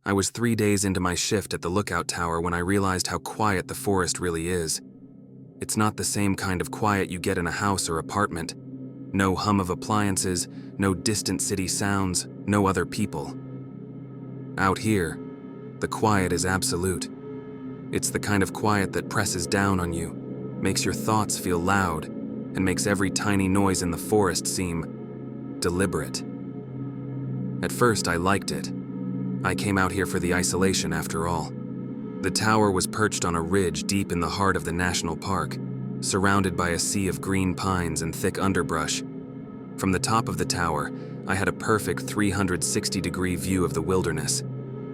I was 3 days into my shift at the lookout tower when I realized how quiet the forest really is. It's not the same kind of quiet you get in a house or apartment. No hum of appliances, no distant city sounds, no other people. Out here, the quiet is absolute. It's the kind of quiet that presses down on you, makes your thoughts feel loud, and makes every tiny noise in the forest seem deliberate. At first, I liked it. I came out here for the isolation after all. The tower was perched on a ridge deep in the heart of the national park, surrounded by a sea of green pines and thick underbrush. From the top of the tower, I had a perfect 360-degree view of the wilderness.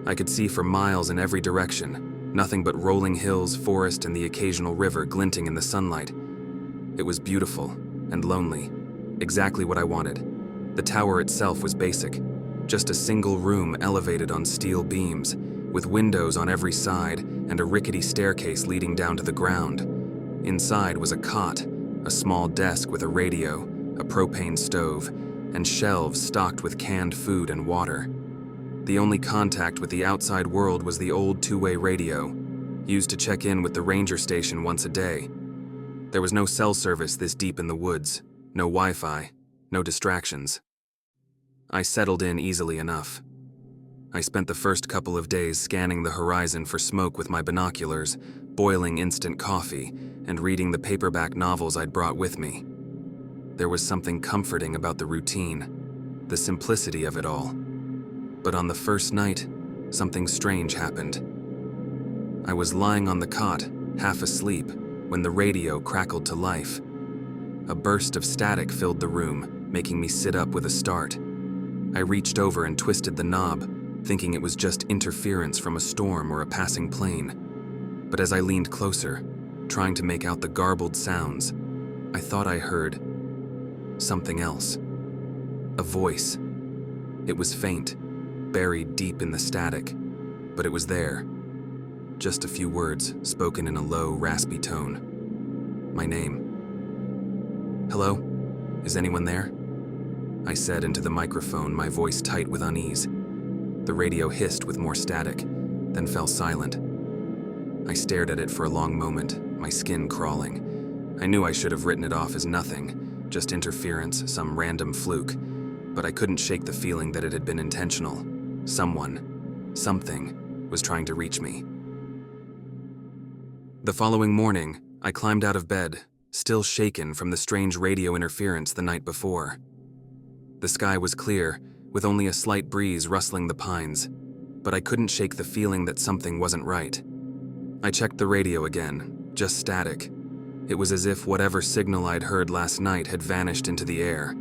I could see for miles in every direction, nothing but rolling hills, forest, and the occasional river glinting in the sunlight. It was beautiful and lonely, exactly what I wanted. The tower itself was basic, just a single room elevated on steel beams, with windows on every side and a rickety staircase leading down to the ground. Inside was a cot, a small desk with a radio, a propane stove, and shelves stocked with canned food and water. The only contact with the outside world was the old two-way radio, used to check in with the ranger station once a day. There was no cell service this deep in the woods, no Wi-Fi, no distractions. I settled in easily enough. I spent the first couple of days scanning the horizon for smoke with my binoculars, boiling instant coffee, and reading the paperback novels I'd brought with me. There was something comforting about the routine, the simplicity of it all. But on the first night, something strange happened. I was lying on the cot, half asleep, when the radio crackled to life. A burst of static filled the room, making me sit up with a start. I reached over and twisted the knob, thinking it was just interference from a storm or a passing plane. But as I leaned closer, trying to make out the garbled sounds, I thought I heard something else. A voice. It was faint, buried deep in the static, but it was there. Just a few words, spoken in a low, raspy tone. My name. "Hello? Is anyone there?" I said into the microphone, my voice tight with unease. The radio hissed with more static, then fell silent. I stared at it for a long moment, my skin crawling. I knew I should have written it off as nothing, just interference, some random fluke, but I couldn't shake the feeling that it had been intentional. Someone, something, was trying to reach me. The following morning, I climbed out of bed, still shaken from the strange radio interference the night before. The sky was clear, with only a slight breeze rustling the pines, but I couldn't shake the feeling that something wasn't right. I checked the radio again, just static. It was as if whatever signal I'd heard last night had vanished into the air.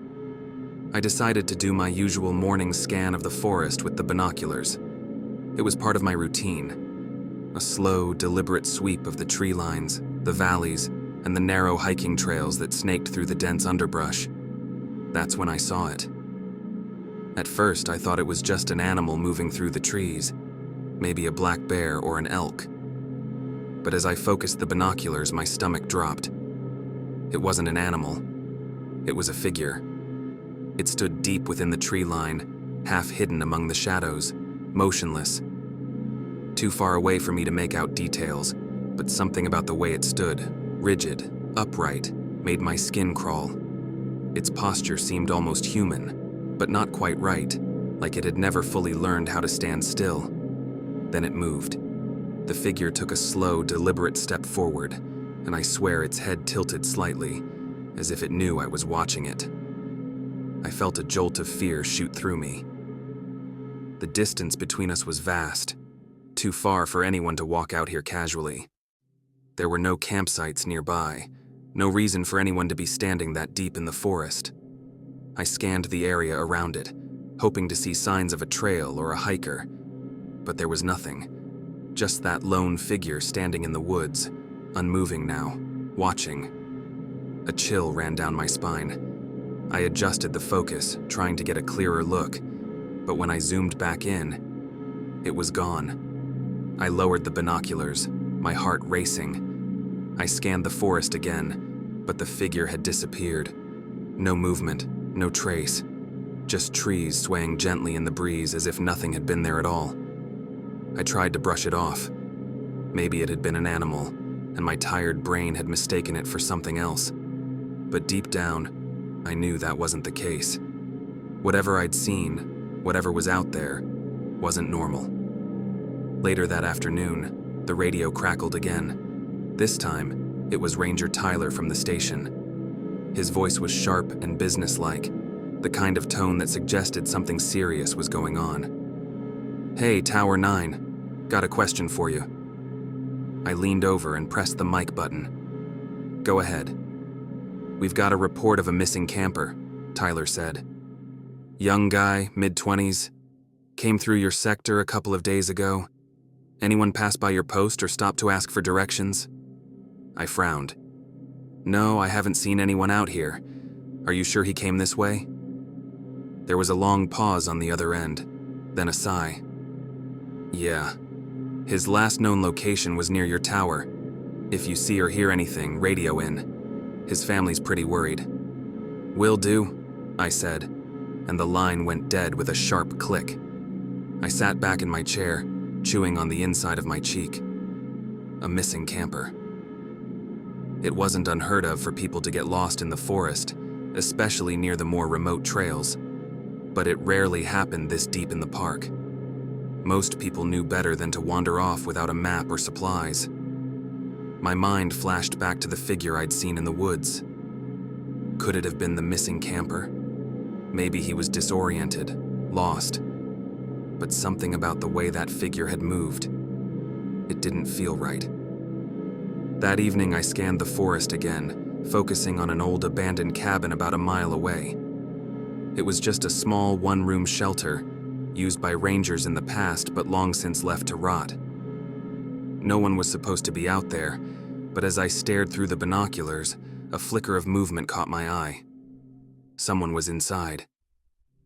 I decided to do my usual morning scan of the forest with the binoculars. It was part of my routine. A slow, deliberate sweep of the tree lines, the valleys, and the narrow hiking trails that snaked through the dense underbrush. That's when I saw it. At first, I thought it was just an animal moving through the trees, maybe a black bear or an elk. But as I focused the binoculars, my stomach dropped. It wasn't an animal. It was a figure. It stood deep within the tree line, half hidden among the shadows, motionless. Too far away for me to make out details, but something about the way it stood, rigid, upright, made my skin crawl. Its posture seemed almost human, but not quite right, like it had never fully learned how to stand still. Then it moved. The figure took a slow, deliberate step forward, and I swear its head tilted slightly, as if it knew I was watching it. I felt a jolt of fear shoot through me. The distance between us was vast, too far for anyone to walk out here casually. There were no campsites nearby, no reason for anyone to be standing that deep in the forest. I scanned the area around it, hoping to see signs of a trail or a hiker, but there was nothing. Just that lone figure standing in the woods, unmoving now, watching. A chill ran down my spine. I adjusted the focus, trying to get a clearer look, but when I zoomed back in, it was gone. I lowered the binoculars, my heart racing. I scanned the forest again, but the figure had disappeared. No movement, no trace. Just trees swaying gently in the breeze as if nothing had been there at all. I tried to brush it off. Maybe it had been an animal, and my tired brain had mistaken it for something else. But deep down, I knew that wasn't the case. Whatever I'd seen, whatever was out there, wasn't normal. Later that afternoon, the radio crackled again. This time, it was Ranger Tyler from the station. His voice was sharp and businesslike, the kind of tone that suggested something serious was going on. "Hey, Tower 9, got a question for you." I leaned over and pressed the mic button. "Go ahead." "We've got a report of a missing camper," Tyler said. "Young guy, mid-20s. Came through your sector a couple of days ago. Anyone pass by your post or stop to ask for directions?" I frowned. "No, I haven't seen anyone out here. Are you sure he came this way?" There was a long pause on the other end, then a sigh. "Yeah. His last known location was near your tower. If you see or hear anything, radio in. His family's pretty worried." "Will do," I said, and the line went dead with a sharp click. I sat back in my chair, chewing on the inside of my cheek. A missing camper. It wasn't unheard of for people to get lost in the forest, especially near the more remote trails. But it rarely happened this deep in the park. Most people knew better than to wander off without a map or supplies. My mind flashed back to the figure I'd seen in the woods. Could it have been the missing camper? Maybe he was disoriented, lost. But something about the way that figure had moved, it didn't feel right. That evening I scanned the forest again, focusing on an old abandoned cabin about a mile away. It was just a small one-room shelter, used by rangers in the past but long since left to rot. No one was supposed to be out there, but as I stared through the binoculars, a flicker of movement caught my eye. Someone was inside.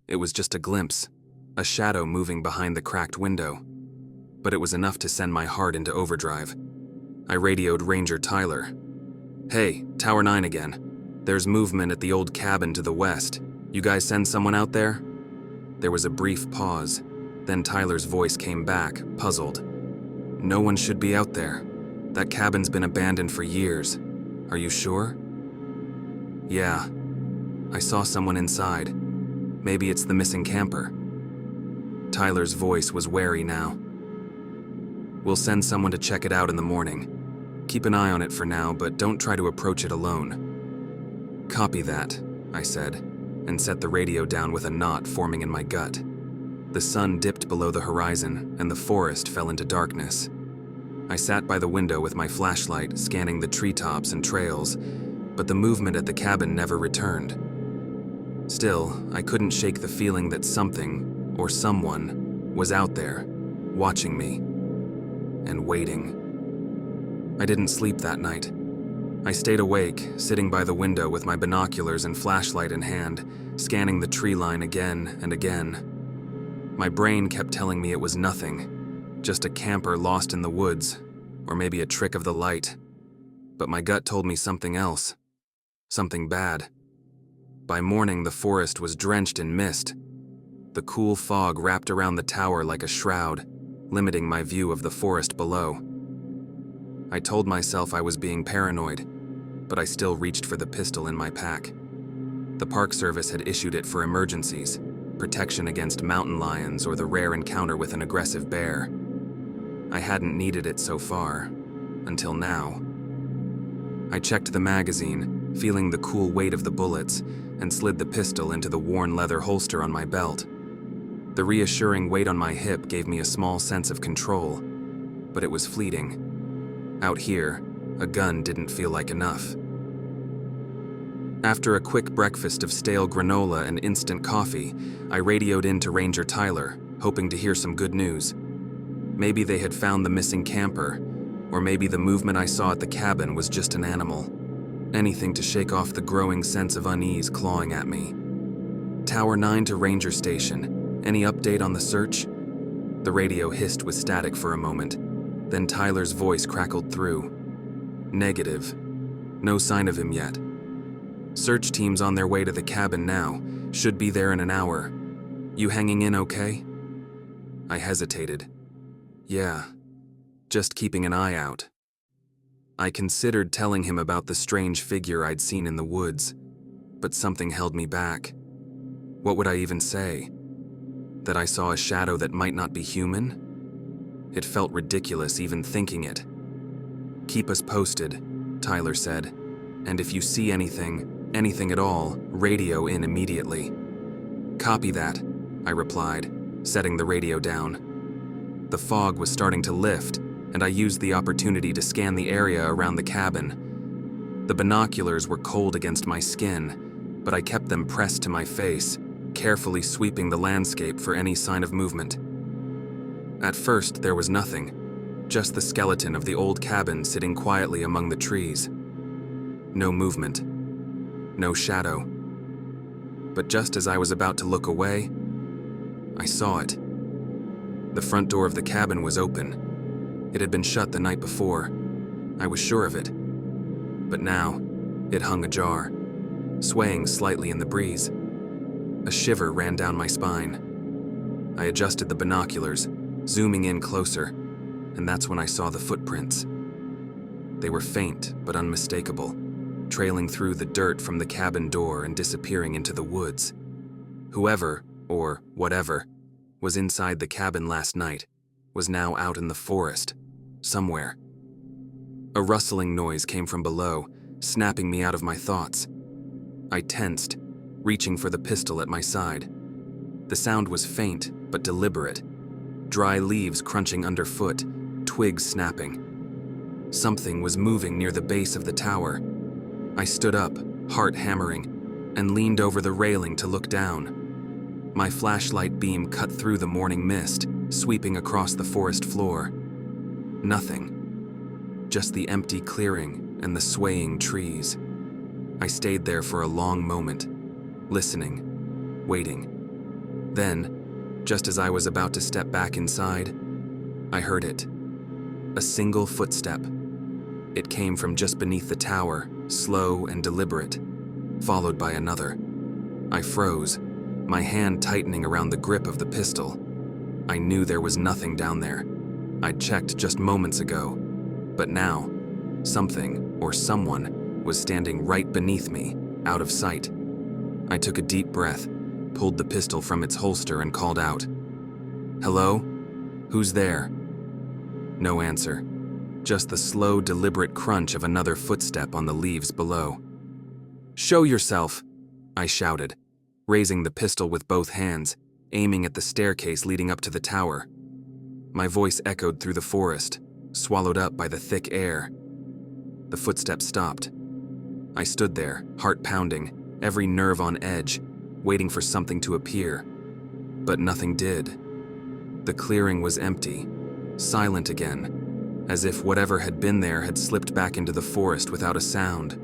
It was just a glimpse, a shadow moving behind the cracked window. But it was enough to send my heart into overdrive. I radioed Ranger Tyler. "Hey, Tower 9 again. There's movement at the old cabin to the west. You guys send someone out there?" There was a brief pause, then Tyler's voice came back, puzzled. "No one should be out there. That cabin's been abandoned for years. Are you sure?" "Yeah. I saw someone inside. Maybe it's the missing camper." Tyler's voice was wary now. "We'll send someone to check it out in the morning. Keep an eye on it for now, but don't try to approach it alone." "Copy that," I said, and set the radio down with a knot forming in my gut. The sun dipped below the horizon, and the forest fell into darkness. I sat by the window with my flashlight, scanning the treetops and trails, but the movement at the cabin never returned. Still, I couldn't shake the feeling that something, or someone, was out there, watching me, and waiting. I didn't sleep that night. I stayed awake, sitting by the window with my binoculars and flashlight in hand, scanning the tree line again and again. My brain kept telling me it was nothing, just a camper lost in the woods, or maybe a trick of the light. But my gut told me something else, something bad. By morning, the forest was drenched in mist. The cool fog wrapped around the tower like a shroud, limiting my view of the forest below. I told myself I was being paranoid, but I still reached for the pistol in my pack. The Park Service had issued it for emergencies, protection against mountain lions or the rare encounter with an aggressive bear. I hadn't needed it so far, until now. I checked the magazine, feeling the cool weight of the bullets, and slid the pistol into the worn leather holster on my belt. The reassuring weight on my hip gave me a small sense of control, but it was fleeting. Out here, a gun didn't feel like enough. After a quick breakfast of stale granola and instant coffee, I radioed in to Ranger Tyler, hoping to hear some good news. Maybe they had found the missing camper, or maybe the movement I saw at the cabin was just an animal. Anything to shake off the growing sense of unease clawing at me. "Tower 9 to Ranger Station. Any update on the search?" The radio hissed with static for a moment. Then Tyler's voice crackled through. "Negative. No sign of him yet. Search team's on their way to the cabin now. Should be there in an hour. You hanging in okay?" I hesitated. Yeah, just keeping an eye out. I considered telling him about the strange figure I'd seen in the woods, but something held me back. What would I even say? That I saw a shadow that might not be human? It felt ridiculous even thinking it. "Keep us posted," Tyler said, "and if you see anything at all, radio in immediately." "Copy that," I replied, setting the radio down. The fog was starting to lift, and I used the opportunity to scan the area around the cabin. The binoculars were cold against my skin, but I kept them pressed to my face, carefully sweeping the landscape for any sign of movement. At first, there was nothing, just the skeleton of the old cabin sitting quietly among the trees. No movement, no shadow. But just as I was about to look away, I saw it. The front door of the cabin was open. It had been shut the night before. I was sure of it. But now, it hung ajar, swaying slightly in the breeze. A shiver ran down my spine. I adjusted the binoculars, zooming in closer, and that's when I saw the footprints. They were faint but unmistakable, trailing through the dirt from the cabin door and disappearing into the woods. Whoever, or whatever, was inside the cabin last night was now out in the forest, somewhere. A rustling noise came from below, snapping me out of my thoughts. I tensed, reaching for the pistol at my side. The sound was faint but deliberate. Dry leaves crunching underfoot, twigs snapping. Something was moving near the base of the tower. I stood up, heart hammering, and leaned over the railing to look down. My flashlight beam cut through the morning mist, sweeping across the forest floor. Nothing. Just the empty clearing and the swaying trees. I stayed there for a long moment, listening, waiting. Then, just as I was about to step back inside, I heard it. A single footstep. It came from just beneath the tower, slow and deliberate, followed by another. I froze, my hand tightening around the grip of the pistol. I knew there was nothing down there. I'd checked just moments ago, but now, something or someone was standing right beneath me, out of sight. I took a deep breath, pulled the pistol from its holster and called out, "Hello? Who's there?" No answer, just the slow, deliberate crunch of another footstep on the leaves below. "Show yourself!" I shouted, raising the pistol with both hands, aiming at the staircase leading up to the tower. My voice echoed through the forest, swallowed up by the thick air. The footsteps stopped. I stood there, heart pounding, every nerve on edge, waiting for something to appear. But nothing did. The clearing was empty, silent again, as if whatever had been there had slipped back into the forest without a sound.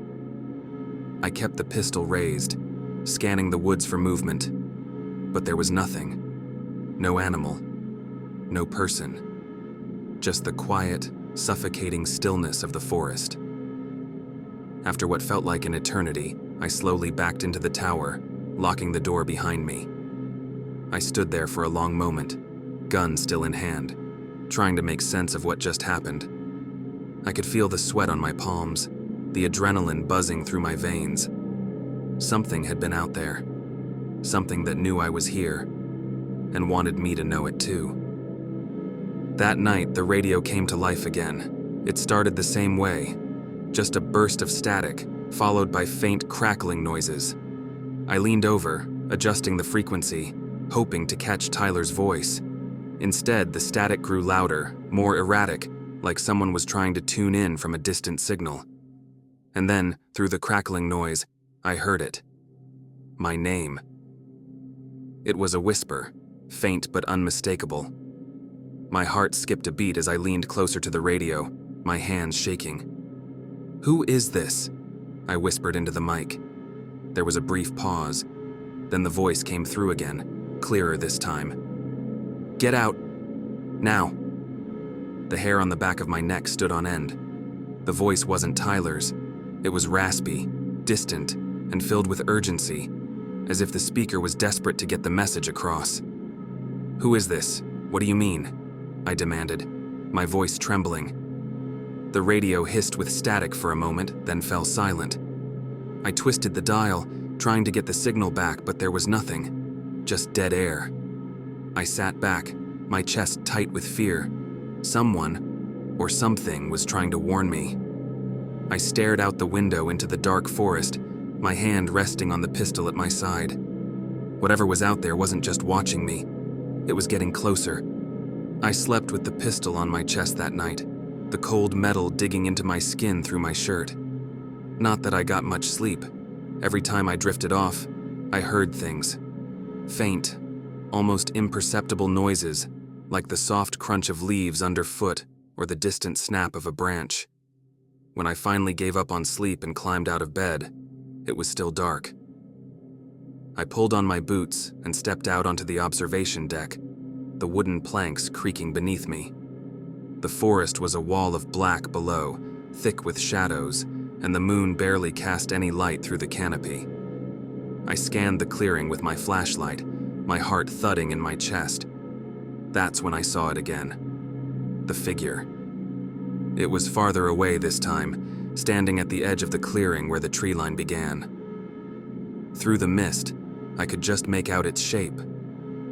I kept the pistol raised, scanning the woods for movement, but there was nothing. No animal, no person, just the quiet, suffocating stillness of the forest. After what felt like an eternity, I slowly backed into the tower, locking the door behind me. I stood there for a long moment, gun still in hand, trying to make sense of what just happened. I could feel the sweat on my palms, the adrenaline buzzing through my veins. Something had been out there, something that knew I was here, and wanted me to know it too. That night, the radio came to life again. It started the same way, just a burst of static, followed by faint crackling noises. I leaned over, adjusting the frequency, hoping to catch Tyler's voice. Instead, the static grew louder, more erratic, like someone was trying to tune in from a distant signal. And then, through the crackling noise, I heard it. My name. It was a whisper, faint but unmistakable. My heart skipped a beat as I leaned closer to the radio, my hands shaking. "Who is this?" I whispered into the mic. There was a brief pause. Then the voice came through again, clearer this time. "Get out. Now." The hair on the back of my neck stood on end. The voice wasn't Tyler's. It was raspy, distant, and filled with urgency, as if the speaker was desperate to get the message across. "Who is this? What do you mean?" I demanded, my voice trembling. The radio hissed with static for a moment, then fell silent. I twisted the dial, trying to get the signal back, but there was nothing, just dead air. I sat back, my chest tight with fear. Someone, or something, was trying to warn me. I stared out the window into the dark forest, my hand resting on the pistol at my side. Whatever was out there wasn't just watching me, it was getting closer. I slept with the pistol on my chest that night, the cold metal digging into my skin through my shirt. Not that I got much sleep. Every time I drifted off, I heard things. Faint, almost imperceptible noises, like the soft crunch of leaves underfoot or the distant snap of a branch. When I finally gave up on sleep and climbed out of bed, it was still dark. I pulled on my boots and stepped out onto the observation deck, the wooden planks creaking beneath me. The forest was a wall of black below, thick with shadows, and the moon barely cast any light through the canopy. I scanned the clearing with my flashlight, my heart thudding in my chest. That's when I saw it again. The figure. It was farther away this time, standing at the edge of the clearing where the tree line began. Through the mist, I could just make out its shape.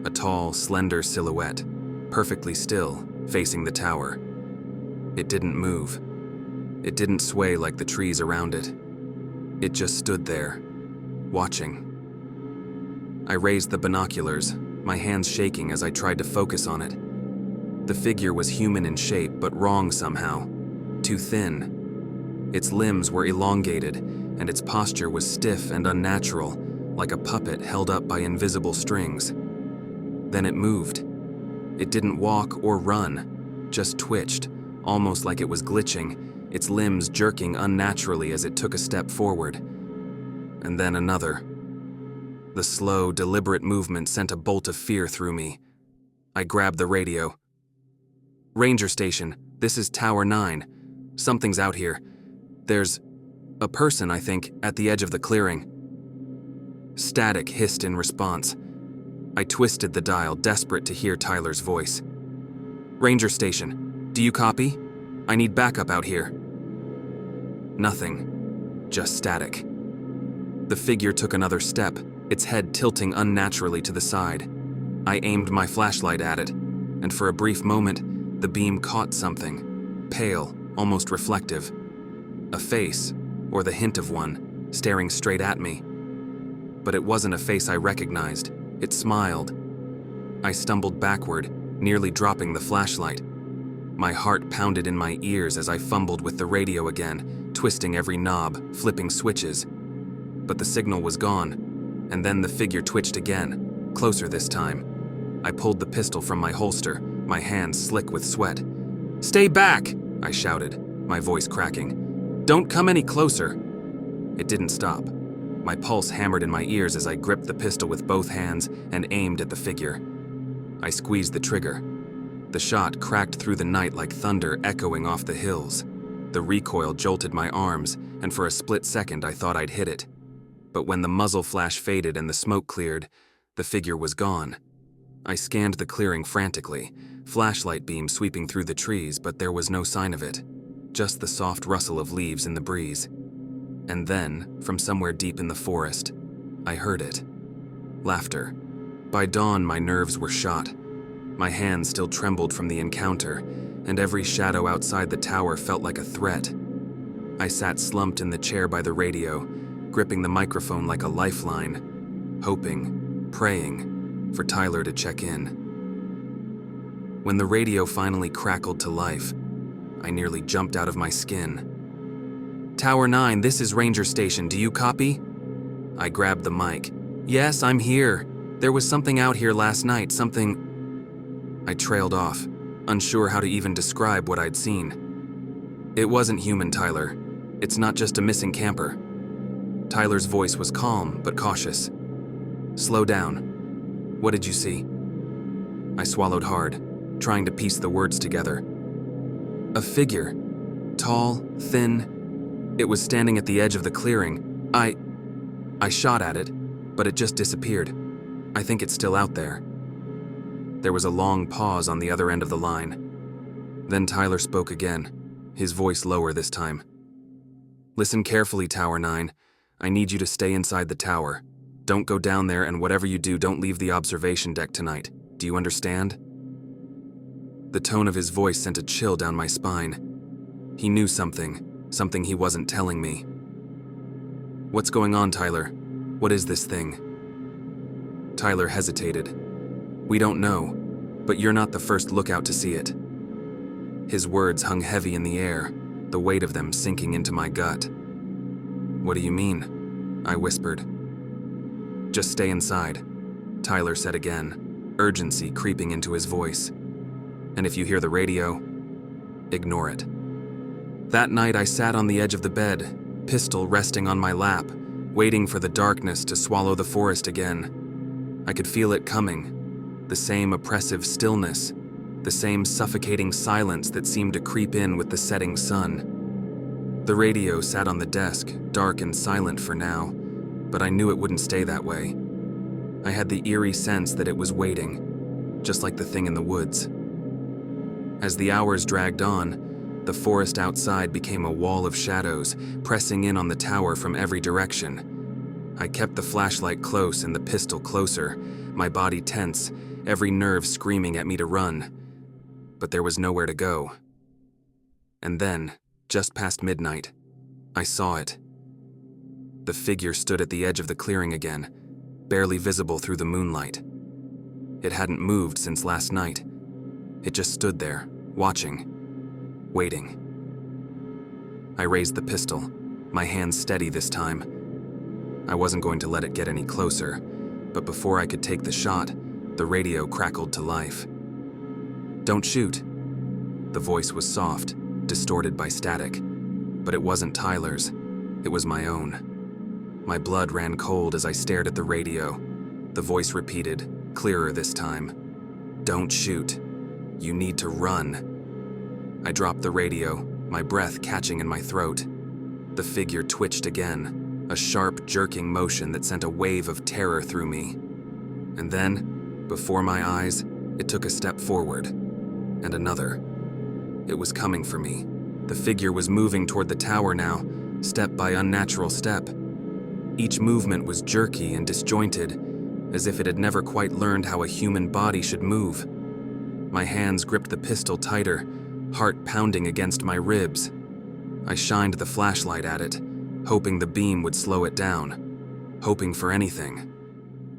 A tall, slender silhouette, perfectly still, facing the tower. It didn't move. It didn't sway like the trees around it. It just stood there, watching. I raised the binoculars, my hands shaking as I tried to focus on it. The figure was human in shape, but wrong somehow. Too thin. Its limbs were elongated, and its posture was stiff and unnatural, like a puppet held up by invisible strings. Then it moved. It didn't walk or run, just twitched, almost like it was glitching, its limbs jerking unnaturally as it took a step forward. And then another. The slow, deliberate movement sent a bolt of fear through me. I grabbed the radio. "Ranger Station, this is Tower 9. Something's out here. There's a person, I think, at the edge of the clearing." Static hissed in response. I twisted the dial, desperate to hear Tyler's voice. "Ranger Station, do you copy? I need backup out here." Nothing. Just static. The figure took another step, its head tilting unnaturally to the side. I aimed my flashlight at it, and for a brief moment, the beam caught something, pale, almost reflective. A face, or the hint of one, staring straight at me. But it wasn't a face I recognized. It smiled. I stumbled backward, nearly dropping the flashlight. My heart pounded in my ears as I fumbled with the radio again, twisting every knob, flipping switches. But the signal was gone, and then the figure twitched again, closer this time. I pulled the pistol from my holster, my hands slick with sweat. "Stay back!" I shouted, my voice cracking. "Don't come any closer!" It didn't stop. My pulse hammered in my ears as I gripped the pistol with both hands and aimed at the figure. I squeezed the trigger. The shot cracked through the night like thunder echoing off the hills. The recoil jolted my arms, and for a split second I thought I'd hit it. But when the muzzle flash faded and the smoke cleared, the figure was gone. I scanned the clearing frantically, flashlight beam sweeping through the trees, but there was no sign of it. Just the soft rustle of leaves in the breeze. And then, from somewhere deep in the forest, I heard it. Laughter. By dawn, my nerves were shot. My hands still trembled from the encounter, and every shadow outside the tower felt like a threat. I sat slumped in the chair by the radio, gripping the microphone like a lifeline, hoping, praying, for Tyler to check in. When the radio finally crackled to life, I nearly jumped out of my skin. "Tower 9, this is Ranger Station, do you copy?" I grabbed the mic. "Yes, I'm here. There was something out here last night, something..." I trailed off, unsure how to even describe what I'd seen. "It wasn't human, Tyler. It's not just a missing camper." Tyler's voice was calm but cautious. "Slow down. What did you see?" I swallowed hard, trying to piece the words together. "A figure. Tall, thin. It was standing at the edge of the clearing. I shot at it, but it just disappeared. I think it's still out there." There was a long pause on the other end of the line. Then Tyler spoke again, his voice lower this time. "Listen carefully, Tower 9. I need you to stay inside the tower. Don't go down there, and whatever you do, don't leave the observation deck tonight. Do you understand?" The tone of his voice sent a chill down my spine. He knew something he wasn't telling me. "What's going on, Tyler? What is this thing?" Tyler hesitated. "We don't know, but you're not the first lookout to see it." His words hung heavy in the air, the weight of them sinking into my gut. "What do you mean?" I whispered. "Just stay inside," Tyler said again, urgency creeping into his voice. "And if you hear the radio, ignore it." That night I sat on the edge of the bed, pistol resting on my lap, waiting for the darkness to swallow the forest again. I could feel it coming, the same oppressive stillness, the same suffocating silence that seemed to creep in with the setting sun. The radio sat on the desk, dark and silent for now, but I knew it wouldn't stay that way. I had the eerie sense that it was waiting, just like the thing in the woods. As the hours dragged on, the forest outside became a wall of shadows, pressing in on the tower from every direction. I kept the flashlight close and the pistol closer, my body tense, every nerve screaming at me to run. But there was nowhere to go. And then, just past midnight, I saw it. The figure stood at the edge of the clearing again, barely visible through the moonlight. It hadn't moved since last night. It just stood there, watching, waiting. I raised the pistol, my hands steady this time. I wasn't going to let it get any closer, but before I could take the shot, the radio crackled to life. "Don't shoot." The voice was soft, distorted by static, but it wasn't Tyler's, it was my own. My blood ran cold as I stared at the radio. The voice repeated, clearer this time. "Don't shoot. You need to run." I dropped the radio, my breath catching in my throat. The figure twitched again, a sharp, jerking motion that sent a wave of terror through me. And then, before my eyes, it took a step forward, and another. It was coming for me. The figure was moving toward the tower now, step by unnatural step. Each movement was jerky and disjointed, as if it had never quite learned how a human body should move. My hands gripped the pistol tighter, heart pounding against my ribs. I shined the flashlight at it, hoping the beam would slow it down, hoping for anything.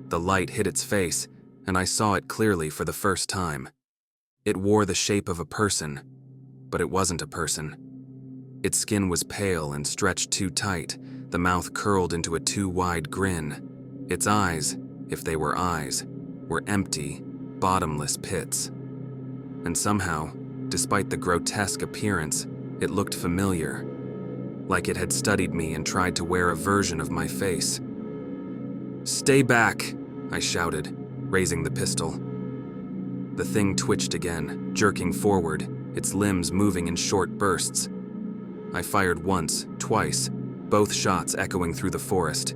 The light hit its face, and I saw it clearly for the first time. It wore the shape of a person, but it wasn't a person. Its skin was pale and stretched too tight, the mouth curled into a too wide grin. Its eyes, if they were eyes, were empty, bottomless pits. And somehow, despite the grotesque appearance, it looked familiar, like it had studied me and tried to wear a version of my face. "Stay back," I shouted, raising the pistol. The thing twitched again, jerking forward, its limbs moving in short bursts. I fired once, twice, both shots echoing through the forest.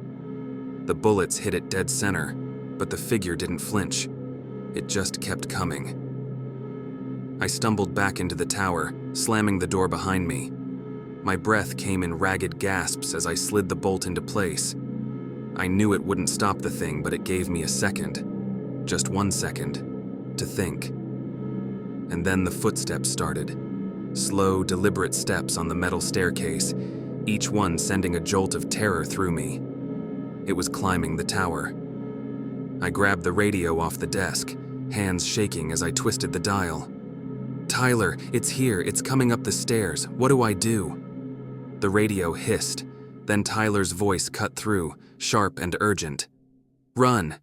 The bullets hit it dead center, but the figure didn't flinch. It just kept coming. I stumbled back into the tower, slamming the door behind me. My breath came in ragged gasps as I slid the bolt into place. I knew it wouldn't stop the thing, but it gave me a second, just 1 second, to think. And then the footsteps started. Slow, deliberate steps on the metal staircase, each one sending a jolt of terror through me. It was climbing the tower. I grabbed the radio off the desk, hands shaking as I twisted the dial. "Tyler, it's here, it's coming up the stairs. What do I do?" The radio hissed, then Tyler's voice cut through, sharp and urgent. "Run!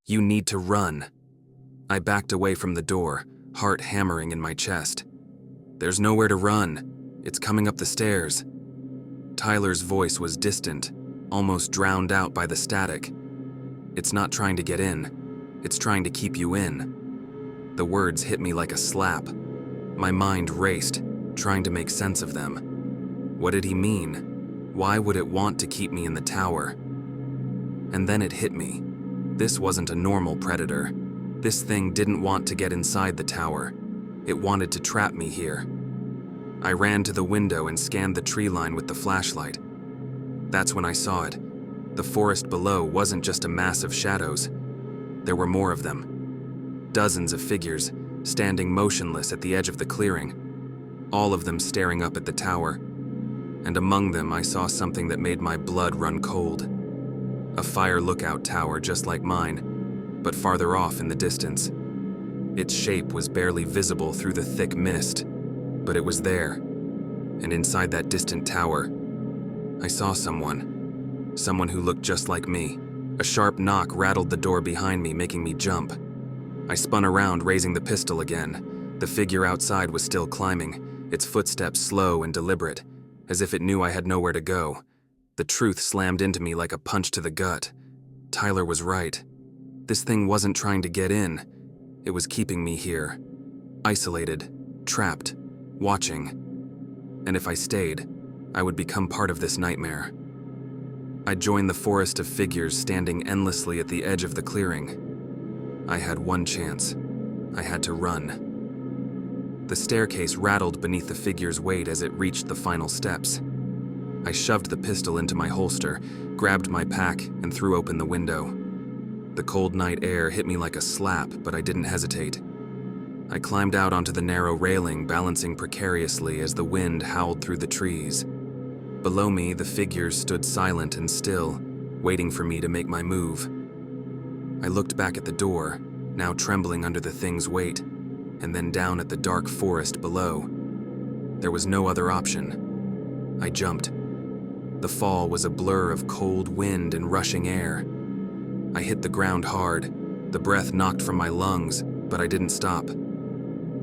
You need to run." I backed away from the door, heart hammering in my chest. "There's nowhere to run. It's coming up the stairs." Tyler's voice was distant, almost drowned out by the static. "It's not trying to get in. It's trying to keep you in." The words hit me like a slap. My mind raced, trying to make sense of them. What did he mean? Why would it want to keep me in the tower? And then it hit me. This wasn't a normal predator. This thing didn't want to get inside the tower. It wanted to trap me here. I ran to the window and scanned the tree line with the flashlight. That's when I saw it. The forest below wasn't just a mass of shadows. There were more of them. Dozens of figures, standing motionless at the edge of the clearing, all of them staring up at the tower. And among them I saw something that made my blood run cold. A fire lookout tower just like mine, but farther off in the distance. Its shape was barely visible through the thick mist, but it was there. And inside that distant tower, I saw someone who looked just like me. A sharp knock rattled the door behind me, making me jump. I spun around, raising the pistol again. The figure outside was still climbing, its footsteps slow and deliberate, as if it knew I had nowhere to go. The truth slammed into me like a punch to the gut. Tyler was right. This thing wasn't trying to get in. It was keeping me here, isolated, trapped, watching. And if I stayed, I would become part of this nightmare. I joined the forest of figures standing endlessly at the edge of the clearing. I had one chance. I had to run. The staircase rattled beneath the figure's weight as it reached the final steps. I shoved the pistol into my holster, grabbed my pack, and threw open the window. The cold night air hit me like a slap, but I didn't hesitate. I climbed out onto the narrow railing, balancing precariously as the wind howled through the trees. Below me, the figures stood silent and still, waiting for me to make my move. I looked back at the door, now trembling under the thing's weight, and then down at the dark forest below. There was no other option. I jumped. The fall was a blur of cold wind and rushing air. I hit the ground hard. The breath knocked from my lungs, but I didn't stop.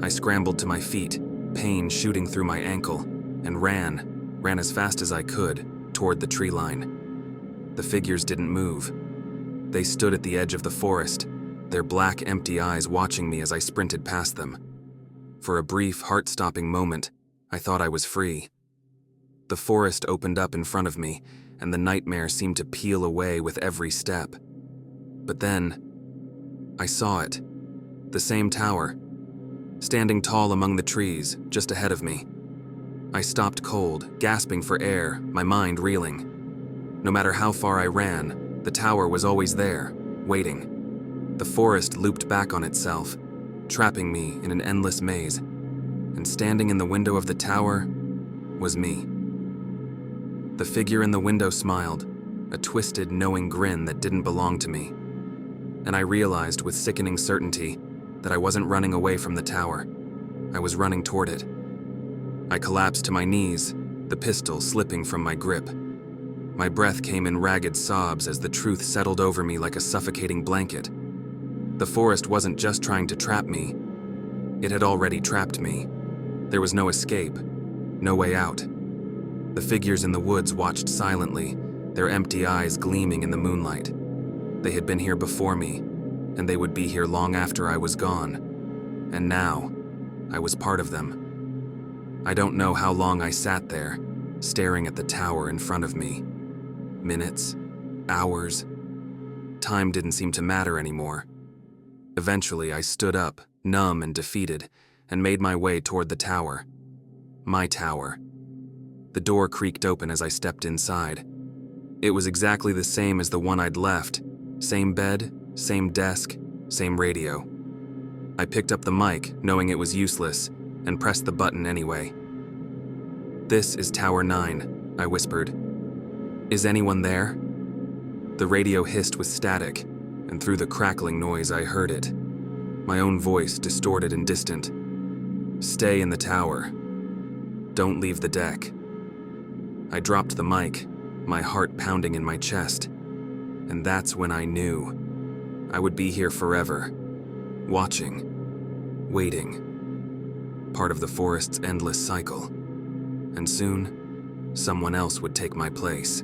I scrambled to my feet, pain shooting through my ankle, and ran as fast as I could, toward the tree line. The figures didn't move. They stood at the edge of the forest, their black, empty eyes watching me as I sprinted past them. For a brief, heart-stopping moment, I thought I was free. The forest opened up in front of me, and the nightmare seemed to peel away with every step. But then, I saw it. The same tower, standing tall among the trees, just ahead of me. I stopped cold, gasping for air, my mind reeling. No matter how far I ran, the tower was always there, waiting. The forest looped back on itself, trapping me in an endless maze. And standing in the window of the tower was me. The figure in the window smiled, a twisted, knowing grin that didn't belong to me. And I realized with sickening certainty that I wasn't running away from the tower. I was running toward it. I collapsed to my knees, the pistol slipping from my grip. My breath came in ragged sobs as the truth settled over me like a suffocating blanket. The forest wasn't just trying to trap me. It had already trapped me. There was no escape, no way out. The figures in the woods watched silently, their empty eyes gleaming in the moonlight. They had been here before me, and they would be here long after I was gone. And now, I was part of them. I don't know how long I sat there, staring at the tower in front of me. Minutes, hours. Time didn't seem to matter anymore. Eventually, I stood up, numb and defeated, and made my way toward the tower. My tower. The door creaked open as I stepped inside. It was exactly the same as the one I'd left. Same bed, same desk, same radio. I picked up the mic, knowing it was useless, and pressed the button anyway. "This is Tower 9, I whispered. "Is anyone there?" The radio hissed with static, and through the crackling noise I heard it. My own voice, distorted and distant. "Stay in the tower. Don't leave the deck." I dropped the mic, my heart pounding in my chest. And that's when I knew. I would be here forever, watching, waiting, part of the forest's endless cycle. And soon, someone else would take my place.